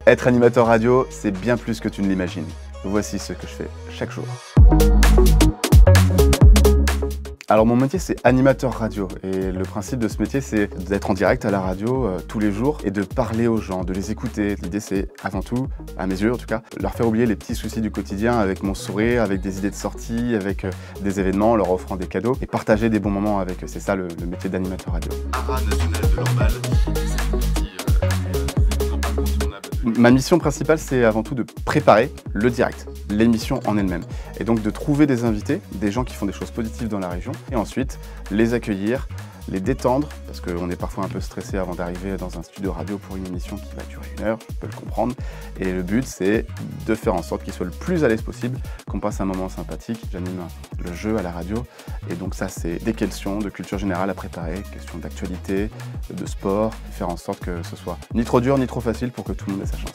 Être animateur radio, c'est bien plus que tu ne l'imagines. Voici ce que je fais chaque jour. Alors mon métier c'est animateur radio et le principe de ce métier c'est d'être en direct à la radio tous les jours et de parler aux gens, de les écouter. L'idée c'est avant tout, à mes yeux en tout cas, leur faire oublier les petits soucis du quotidien avec mon sourire, avec des idées de sortie, avec des événements, leur offrant des cadeaux et partager des bons moments avec eux. C'est ça le métier d'animateur radio. Haras national de Lamballe, c'est une partie incontournable. Ma mission principale c'est avant tout de préparer le direct, l'émission en elle-même. Et donc de trouver des invités, des gens qui font des choses positives dans la région, et ensuite les accueillir, les détendre, parce qu'on est parfois un peu stressé avant d'arriver dans un studio radio pour une émission qui va durer 1 heure, je peux le comprendre. Et le but c'est de faire en sorte qu'ils soient le plus à l'aise possible, qu'on passe un moment sympathique. J'anime le jeu à la radio, et donc ça c'est des questions de culture générale à préparer, questions d'actualité, de sport, faire en sorte que ce soit ni trop dur ni trop facile pour que tout le monde ait sa chance.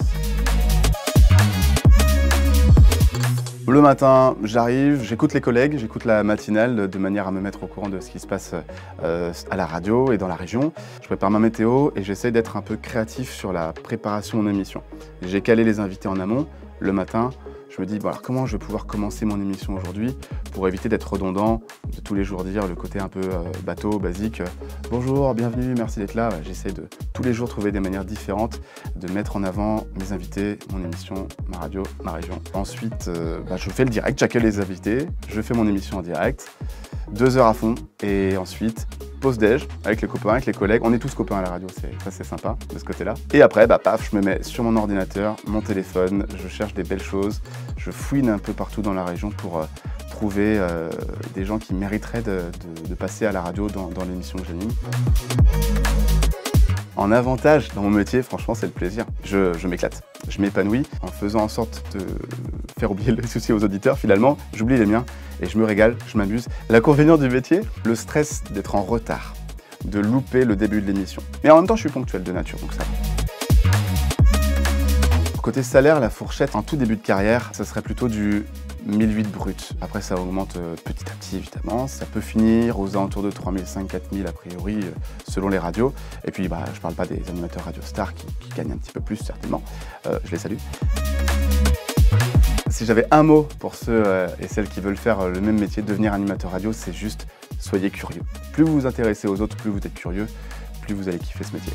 Le matin, j'arrive, j'écoute les collègues, j'écoute la matinale de manière à me mettre au courant de ce qui se passe à la radio et dans la région. Je prépare ma météo et j'essaie d'être un peu créatif sur la préparation de mon émission. J'ai calé les invités en amont. Le matin, je me dis bon, alors comment je vais pouvoir commencer mon émission aujourd'hui pour éviter d'être redondant, de tous les jours dire le côté un peu bateau, basique. Bonjour, bienvenue, merci d'être là. J'essaie de tous les jours trouver des manières différentes de mettre en avant mes invités, mon émission, ma radio, ma région. Ensuite, je fais le direct, j'accueille les invités, je fais mon émission en direct, 2 heures à fond, et ensuite pause déj avec les copains, avec les collègues. On est tous copains à la radio, ça c'est sympa de ce côté-là. Et après, paf, je me mets sur mon ordinateur, mon téléphone, je cherche des belles choses, je fouine un peu partout dans la région pour trouver des gens qui mériteraient de passer à la radio dans l'émission que j'anime. En avantage dans mon métier, franchement, c'est le plaisir. Je m'éclate, je m'épanouis en faisant en sorte de faire oublier les soucis aux auditeurs. Finalement, j'oublie les miens et je me régale, je m'amuse. L'inconvénient du métier, le stress d'être en retard, de louper le début de l'émission. Mais en même temps, je suis ponctuel de nature, donc ça va. Côté salaire, la fourchette en tout début de carrière, ça serait plutôt du 1008 brut. Après, ça augmente petit à petit, évidemment. Ça peut finir aux alentours de 3500, 4000 a priori, selon les radios. Et puis, je parle pas des animateurs radio stars qui gagnent un petit peu plus, certainement. Je les salue. Si j'avais un mot pour ceux et celles qui veulent faire le même métier, devenir animateur radio, c'est juste soyez curieux. Plus vous vous intéressez aux autres, plus vous êtes curieux, plus vous allez kiffer ce métier.